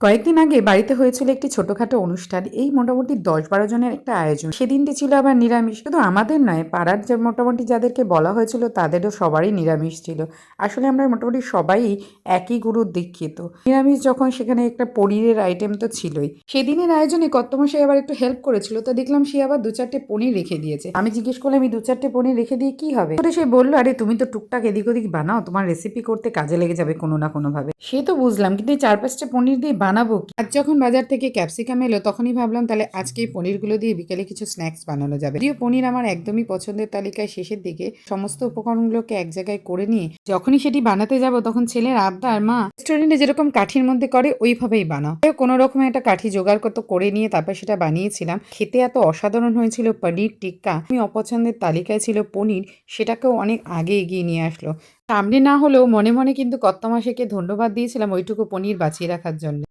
কয়েকদিন আগে বাড়িতে হয়েছিল একটি ছোটখাটো অনুষ্ঠান। এই মোটামুটি ১০-১২ জনের একটা আয়োজন। সেদিনটি ছিল আবার নিরামিষ। শুধু আমাদের নয়, পাড়ার যে মোটামুটি যাদেরকে বলা হয়েছিল তাদেরও সবারই নিরামিষ ছিল। আসলে আমরা মোটামুটি সবাই একই গুরুর দীক্ষিত। নিরামিষ যখন, সেখানে একটা পনিরের আইটেম তো ছিলই। সেদিনের আয়োজনে কর্তামশাই আবার একটু হেল্প করেছিল। তো দেখলাম সে আবার ২-৪টে পনির রেখে দিয়েছে। আমি জিজ্ঞেস করলাম, এই ২-৪টে পনির রেখে দিয়ে কি হবে? তো সে বলল, আরে তুমি তো টুকটাক এদিক ওদিক বানাও, তোমার রেসিপি করতে কাজে লেগে যাবে কোনো না কোনোভাবে। সে তো বুঝলাম, কিন্তু এই ৪-৫টা পনির দিয়ে বানাবো কি? আজ যখন বাজার থেকে ক্যাপসিকাম এলো তখনই ভাবলাম তাহলে আজকে এই পনিরগুলো দিয়ে বিকেলে কিছু স্ন্যাক্স বানানো যাবে। যদিও পনির আমার একদমই পছন্দের তালিকায় শেষের দিকে, সমস্ত উপকরণগুলোকে এক জায়গায় করে নিয়ে যখনই সেটি বানাতে যাব তখন ছেলের আবদার, মা রেস্টুরেন্টে যেরকম কাঠির মধ্যে করে ওইভাবেই বানাও। কোনো রকমের একটা কাঠি জোগাড় কত করে নিয়ে তারপর সেটা বানিয়েছিলাম। খেতে এত অসাধারণ হয়েছিল পনির টিক্কা। আমি অপছন্দের তালিকায় ছিল পনির, সেটাকেও অনেক আগে এগিয়ে নিয়ে আসলো। সামনে না হলেও মনে মনে কিন্তু কর্তামশাইকে ধন্যবাদ দিয়েছিলাম ওইটুকু পনির বাঁচিয়ে রাখার জন্য।